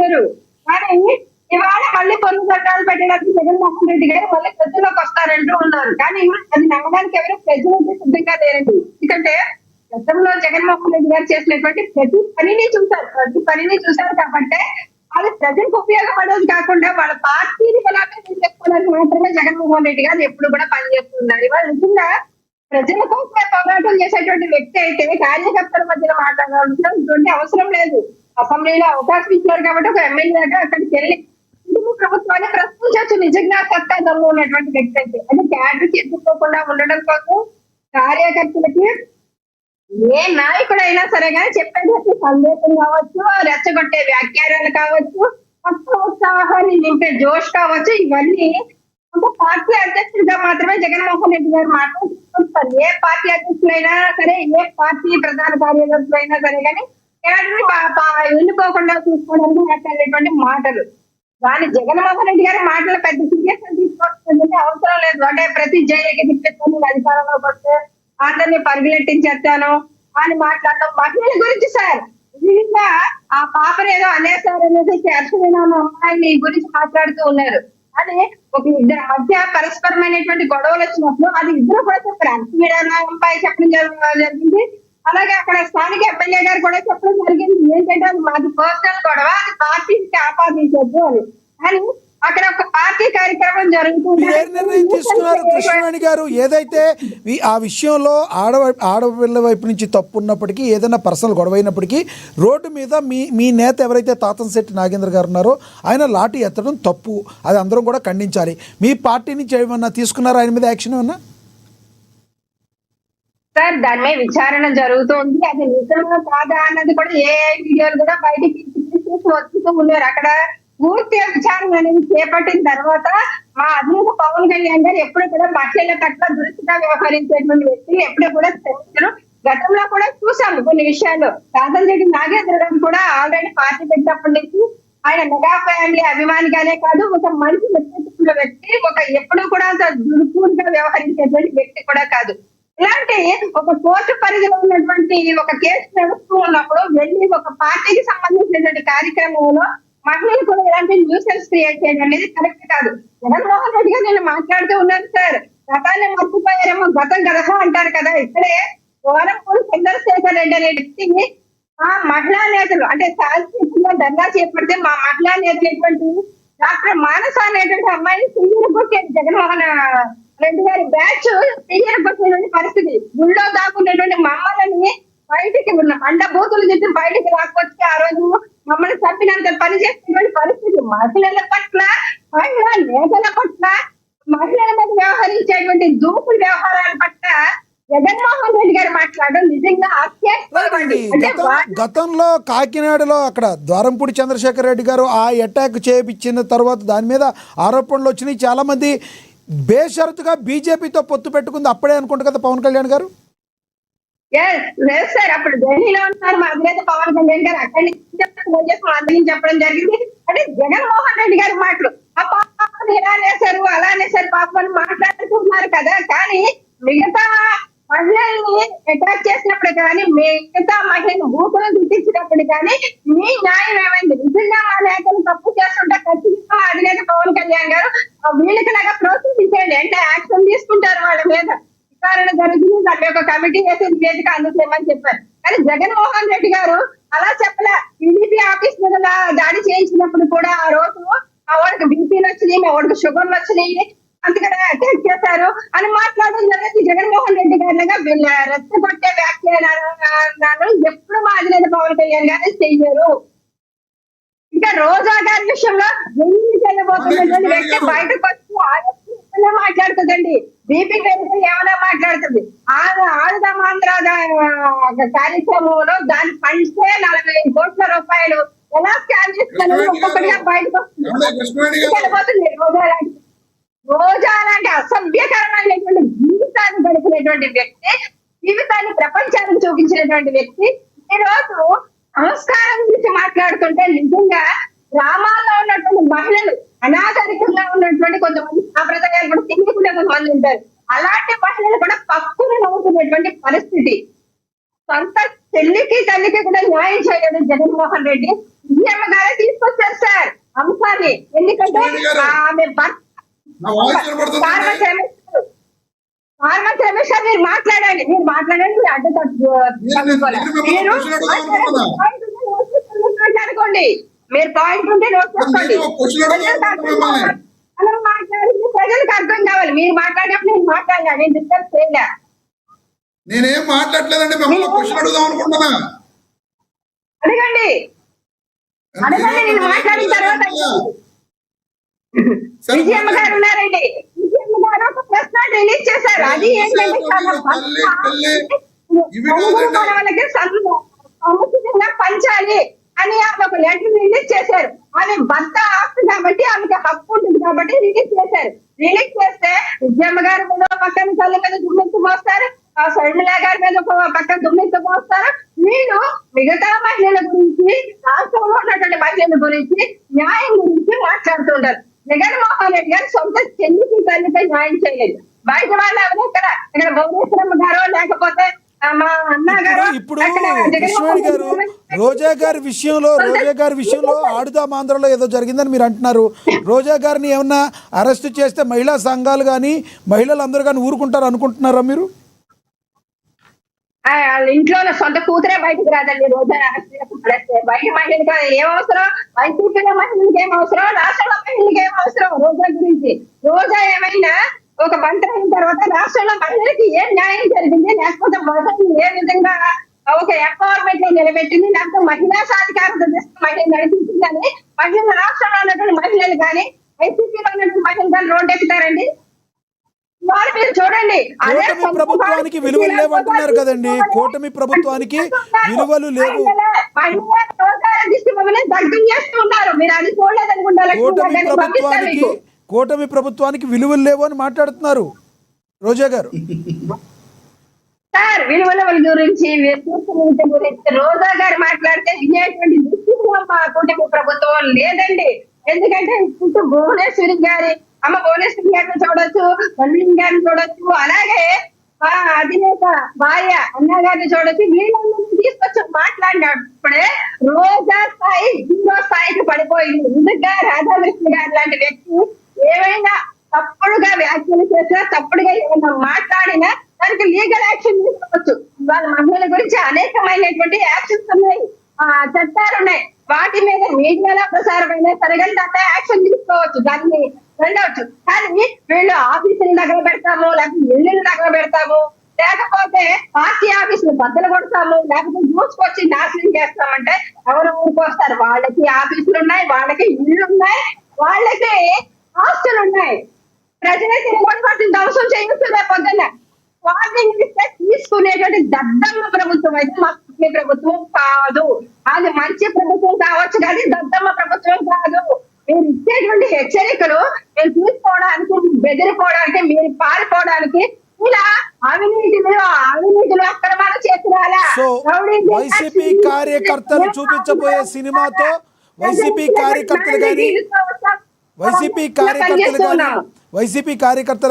అందరూ. కానీ ఇవాళ మళ్ళీ పొన్ను చట్టాలు పెట్టడానికి జగన్మోహన్ రెడ్డి గారు మళ్ళీ ప్రజల్లోకి వస్తారంటూ ఉన్నారు. కానీ అది నమ్మడానికి ఎవరు ప్రజలైతే సిద్ధంగా లేరండి. ఎందుకంటే గతంలో జగన్మోహన్ రెడ్డి గారు చేసినటువంటి ప్రతి పనిని చూశారు కాబట్టి అది ప్రజలకు ఉపయోగపడేది కాకుండా వాళ్ళ పార్టీని బలోపేతం చేసుకోవడానికి మాత్రమే జగన్మోహన్ రెడ్డి గారు ఎప్పుడు కూడా పనిచేస్తున్నారు. ఇవాళ నిజంగా ప్రజల కోసమే పోరాటం చేసేటువంటి వ్యక్తి అయితే కార్యకర్తల మధ్యలో మాట్లాడాల్సినటువంటి అవసరం లేదు. అసెంబ్లీలో అవకాశం ఇచ్చారు కాబట్టి ఒక ఎమ్మెల్యేగా అక్కడికి వెళ్ళి ప్రభుత్వాన్ని ప్రశ్నించవచ్చు. నిజంగా సత్తా దమ్ము ఉన్నటువంటి వ్యక్తి అయితే అది క్యాడర్ చేసుకోకుండా ఉండడం కోసం కార్యకర్తలకి ఏ నాయకుడైనా సరే కానీ చెప్పేటప్పుడు సందేశం కావచ్చు, రెచ్చగొట్టే వ్యాఖ్యానాలు కావచ్చు, కొత్త ఉత్సాహాన్ని నింపే జోష్ కావచ్చు, ఇవన్నీ ఒక పార్టీ అధ్యక్షుడిగా మాత్రమే జగన్మోహన్ రెడ్డి గారు మాట్లాడుతుంటారు. ఏ పార్టీ అధ్యక్షులైనా సరే, ఏ పార్టీ ప్రధాన కార్యదర్శులైనా సరే కానీ ఎన్నుకోకుండా చూసుకోవడానికి మాట్లాడేటువంటి మాటలు. కానీ జగన్మోహన్ రెడ్డి గారి మాటలు పెద్ద సీరియస్ తీసుకోవాల్సిన అవసరం లేదు. అంటే ప్రతి జైలుకి తిప్పేస్తాను, అధికారంలోకి వస్తే అందరినీ పరిగెట్టించేస్తాను అని మాట్లాడటం మహిళల గురించి సార్. నిజంగా ఆ పాపను ఏదో అనేసారు అనేసి అర్చన అమ్మాయిని గురించి మాట్లాడుతూ ఉన్నారు. అది ఒక ఇద్దరి మధ్య పరస్పరమైనటువంటి గొడవలు వచ్చినప్పుడు అది ఇద్దరు కూడా చెప్పారు. అమ్మాయి చెప్పడం జరిగింది, అలాగే అక్కడ స్థానిక ఎమ్మెల్యే గారు కూడా చెప్పడం జరిగింది. ఏంటంటే అది మాది పర్సనల్ గొడవ, అది పార్టీకి ఆపాదించద్దు అని. కానీ అక్కడ ఒక పార్టీ కార్యక్రమం జరుగుతుంది. నిర్ణయం తీసుకున్నారు కృష్ణవేణి గారు? ఏదైతే ఆ విషయంలో ఆడపిల్ల వైపు నుంచి తప్పు ఉన్నప్పటికీ, ఏదైనా పర్సనల్ గొడవ అయినప్పటికీ రోడ్డు మీద మీ నేత ఎవరైతే తాతంశెట్టి నాగేంద్ర గారు ఉన్నారో ఆయన లాఠీ ఎత్తడం తప్పు, అది అందరం కూడా ఖండించాలి. మీ పార్టీ నుంచి ఏమన్నా తీసుకున్నారా ఆయన మీద యాక్షన్ ఏమన్నా? సార్ దాని మీద విచారణ జరుగుతోంది. అది నిజంగా కాదా అన్నది కూడా ఏ వీడియోలు కూడా బయటికి వస్తూ ఉన్నారు. అక్కడ పూర్తి విచారణ అనేది చేపట్టిన తర్వాత మా అధినేత పవన్ కళ్యాణ్ గారు ఎప్పుడు కూడా మహిళల పట్ల దురుసుగా వ్యవహరించేటువంటి వ్యక్తులు ఎప్పుడు కూడా శ్రమించరు. గతంలో కూడా చూసాము కొన్ని విషయాలు. తాతంశెట్టి నాగేంద్ర గారు కూడా ఆల్రెడీ పార్టీ పెట్టినప్పటి నుంచి ఆయన మెగా ఫ్యామిలీ అభిమానిగానే కాదు, ఒక మంచి వ్యక్తిత్వంలో వ్యక్తి, ఒక ఎప్పుడు కూడా దురుసుగా వ్యవహరించేటువంటి వ్యక్తి కూడా కాదు. ఇలాంటి ఒక కోర్టు పరిధిలో ఉన్నటువంటి ఒక కేసు నడుస్తూ ఉన్నప్పుడు వెళ్ళి ఒక పార్టీకి సంబంధించినటువంటి కార్యక్రమంలో మహిళలు కూడా ఇలాంటి న్యూసెన్స్ క్రియేట్ చేయడం అనేది కరెక్ట్ కాదు. జగన్మోహన్ రెడ్డి గారు నేను మాట్లాడుతూ ఉన్నాను సార్, గతాన్ని మర్చిపోయారేమో, గతం గదహ అంటారు కదా. ఇక్కడే గోరంపూడి చంద్రశేఖర్ రెడ్డి అనే వ్యక్తిని ఆ మహిళా నేతలు అంటే శాంతియుతంగా ధర్నా చేపడితే మా మహిళా నేతలు డాక్టర్ మానస అనేటువంటి అమ్మాయిని సీనియర్ కొట్టేది జగన్మోహన్ రెడ్డి గారి బ్యాచ్ సీనియర్ కొట్టేటువంటి పరిస్థితి. గుళ్ళో దాక్కునేటువంటి మమ్మల్ని బయటికి ఉన్న అండ బూతులు చెప్పి బయటికి రాకపోతే ఆ రోజు మమ్మల్ని చంపినంత పని చేస్తున్నటువంటి పరిస్థితి. మహిళల పట్ల, మహిళా నేతల పట్ల, మహిళల మీద వ్యవహరించేటువంటి దూకుడు వ్యవహారాల పట్ల జగన్మోహన్ రెడ్డి గారు మాట్లాడడం నిజంగా గతంలో కాకినాడలో అక్కడ ద్వారంపూడి చంద్రశేఖర్ రెడ్డి గారు ఆ అటాక్ చేయించిన తర్వాత దాని మీద ఆరోపణలు వచ్చినాయి. చాలా మంది బేషరతుగా బీజేపీతో పొత్తు పెట్టుకుంది అప్పుడే అనుకుంటు కదా పవన్ కళ్యాణ్ గారు? లేదు సార్, అప్పుడు ఢిల్లీలో ఉన్నారు మా అధినేత పవన్ కళ్యాణ్ గారు. అక్కడి నుంచి చెప్పడం జరిగింది. అంటే జగన్మోహన్ రెడ్డి గారి మాటలు ఆ పాపను ఇలా అనేసారు అలా అనేసారు పాపని మాట్లాడుకుంటున్నారు కదా. కానీ మిగతా మహిళల్ని అటాక్ చేసినప్పుడు కానీ, మిగతా మహిళలు భూములను గుర్తించినప్పుడు కానీ మీ న్యాయం ఏమైంది? నిజంగా మా నేతలు తప్పు చేస్తుంటే ఖచ్చితంగా అధినేత పవన్ కళ్యాణ్ గారు వీళ్ళకి లాగా ప్రోత్సహించండి, అంటే యాక్షన్ తీసుకుంటారు వాళ్ళ మీద. విచారణ జరిగింది, దాని యొక్క కమిటీ వేసి నివేదిక అందజేయమని చెప్పారు. కానీ జగన్మోహన్ రెడ్డి గారు అలా చెప్పలే. టీడీపీ ఆఫీస్ మీద దాడి చేయించినప్పుడు కూడా ఆ రోజు మా వాడికి బీపీలు వచ్చినాయి, మా వాడికి షుగర్లు వచ్చినాయి, అందుకనే అటాక్ చేశారు అని మాట్లాడడం జరిగింది. జగన్మోహన్ రెడ్డి గారిగా వీళ్ళ రెచ్చగొట్టే వ్యాఖ్యానాలు ఎప్పుడు మా అధినేత పవన్ కళ్యాణ్ గారు చెయ్యరు. ఇంకా రోజా గారి విషయంలో ఎన్ని చేయబోతున్నటువంటి వ్యక్తి బయటకు వచ్చి మాట్లాడుతుందండి. బీపీ వెళ్తే ఏమైనా మాట్లాడుతుంది. ఆడుదామాంధ్ర కార్యక్రమంలో దాని ఫండ్సే 40 కోట్ల రూపాయలు ఎలా స్కాన్ చేస్తున్నారు ఒక్కొక్కటిగా బయటకు వస్తుంది. రోజా లాంటి అసభ్యకరమైనటువంటి జీవితాన్ని గడిపినటువంటి వ్యక్తి, జీవితాన్ని ప్రపంచానికి చూపించినటువంటి వ్యక్తి ఈ రోజు సంస్కారం గురించి మాట్లాడుతుంటే నిజంగా గ్రామాల్లో ఉన్నటువంటి మహిళలు, అనాగరికంగా ఉన్నటువంటి కొంతమంది సాంప్రదాయాలు కూడా తెలియకుండా కొంతమంది ఉంటారు. అలాంటి మహిళలు కూడా పక్కున నవ్వుతున్నటువంటి పరిస్థితి. సొంత చెల్లికి తల్లికి కూడా న్యాయం చేయలేదు జగన్మోహన్ రెడ్డి. సీఎం గారే తీసుకొచ్చారు వాస్తవాన్ని. ఎందుకంటే ఆమె భర్త నా వాయిస్ వినపడుతుందండి. ఫార్మర్ రమేష్ గారు మీరు మాట్లాడండి, మీరు అడ్డు మాట్లాడుకోండి, మీరు పాయింట్ ఉంటే నోట్ చేసుకోండి. అలా మాట్లాడింది ప్రజలకు అర్థం కావాలి. మీరు మాట్లాడినప్పుడు నేను మాట్లాడినా, నేను డిస్కస్ చేయలే. నేనేం మాట్లాడలేదండి, మిమ్మల్ని క్వశ్చన్ అడుగుదాం అనుకుంటున్నా. అడగండి నేను మాట్లాడిన తర్వాత. విజయమ్మ గారు ఉన్నారండి, విజయమ్మ గారు ఒక ప్రశ్న రిలీజ్ చేశారు. అది ఏంటంటే వాళ్ళకి సముచితంగా పంచాలి అని ఒక లెటర్ రిలీజ్ చేశారు. ఆమె భర్త ఆస్తి కాబట్టి ఆమెకి హక్కు ఉంటుంది కాబట్టి రిలీజ్ చేశారు. రిలీజ్ చేస్తే విజయమ్మ గారి మీద పక్కన తల్లి మీద దుమ్మెత్తు మోస్తారు, ఆ శర్మిల గారి మీద ఒక పక్కన దుమ్మెత్తు మోస్తారు. వీళ్ళు మిగతా మహిళల గురించి, రాష్ట్రంలో ఉన్నటువంటి మహిళల గురించి, న్యాయం గురించి మాట్లాడుతుంటారు. జగన్మోహన్ రెడ్డి గారు సొంత చెల్లికి తల్లిపై న్యాయం చేయలేదు. బయట వాళ్ళు ఎవరు ఇక్కడ భువనేశ్వరమ్మ గారు లేకపోతే మా అన్న గారు. ఇప్పుడు కృష్ణవేణి గారు రోజా గారి విషయంలో ఆడుదాం ఆంధ్రలో ఏదో జరిగిందని మీరు అంటున్నారు. రోజా గారిని ఏమన్నా అరెస్ట్ చేస్తే మహిళా సంఘాలు కానీ మహిళలందరూ కానీ ఊరుకుంటారు అనుకుంటున్నారా మీరు? వాళ్ళ ఇంట్లో సొంత కూతురే బయటకు రాదండి. రోజా పడేస్తే బయట మహిళలకు ఏం అవసరం, వైసీపీలో మహిళలకు ఏం అవసరం, రాష్ట్రంలో మహిళలకు ఏం అవసరం? రోజా గురించి రోజా ఏమైనా ఒక మంత్రి అయిన తర్వాత రాష్ట్రంలో మహిళలకి ఏం న్యాయం జరిగింది, లేకపోతే ఏ విధంగా ఒక ఎంపవర్మెంట్ లో నిలబెట్టింది, లేకపోతే మహిళా సాధికారత మహిళలు నడిపించిందని మహిళల రాష్ట్రంలో ఉన్నటువంటి మహిళలు కానీ వైసీపీలో ఉన్నటువంటి మహిళలు కానీ రోడ్డు ఎక్కుతారండి? వాళ్ళు మీరు చూడండి. కూటమి ప్రభుత్వానికి విలువలు లేవంటున్నారు కదండి. కూటమి ప్రభుత్వానికి విలువలు లేవు. కూటమి ప్రభుత్వానికి విలువలు లేవు అని మాట్లాడుతున్నారు రోజా గారు. సార్ విలువల గురించి రోజా గారు మాట్లాడితే వినేటువంటి కూటమి ప్రభుత్వం లేదండి. ఎందుకంటే ఇప్పుడు భువనేశ్వరి గారి అమ్మ భువనేశ్వరి గారిని చూడొచ్చు, మల్లిని గారిని చూడొచ్చు, అలాగే అధినేత భార్య అన్న గారిని చూడొచ్చు. వీళ్ళందరినీ తీసుకొచ్చి మాట్లాడినప్పుడే రోజా స్థాయి జీరో స్థాయికి పడిపోయింది. నిజంగా రాధాకృష్ణ గారు లాంటి వ్యక్తి ఏమైనా తప్పుడుగా వ్యాఖ్యలు చేసినా, తప్పుడుగా ఏమైనా మాట్లాడినా దానికి లీగల్ యాక్షన్ తీసుకోవచ్చు. వాళ్ళ మహిళల గురించి అనేకమైనటువంటి యాక్షన్స్ ఉన్నాయి, చట్టాలు ఉన్నాయి. వాటి మీద మీడియాలో ప్రసారమైన సరిగంట యాక్షన్ తీసుకోవచ్చు, దాన్ని వెళ్ళవచ్చు. కానీ వీళ్ళు ఆఫీసులు దగ్గర పెడతాము, లేకపోతే ఇల్లులు దగ్గర పెడతాము, లేకపోతే పార్టీ ఆఫీసులు బద్దలు కొడతాము, లేకపోతే దూసుకొచ్చి నాశనం చేస్తామంటే ఎవరు ఊరుకొస్తారు? వాళ్ళకి ఆఫీసులు ఉన్నాయి, వాళ్ళకి ఇల్లు ఉన్నాయి, వాళ్ళకి ఆస్తులు ఉన్నాయి. ప్రజలకి వాటిని ధ్వంసం చేయొచ్చు. పొద్దున్న వార్నింగ్ ఇస్తే తీసుకునేటువంటి దద్దమ్మ ప్రభుత్వం అయితే మా ప్రభుత్వం కాదు. అది మంచి ప్రభుత్వం కావచ్చు కానీ దద్దమ్మ ప్రభుత్వం కాదు. మీరు ఇచ్చేటువంటి హెచ్చరికలు మీరు తీసుకోవడానికి, బెదిరిపోవడానికి, మీరు పారిపోవడానికి ఇలా అవినీతిలో అక్రమాలు చేస్తున్నా. సో వైసీపీ కార్యకర్తలు చూపించబోయే సినిమాతో వైసీపీ కార్యకర్తలు కానీ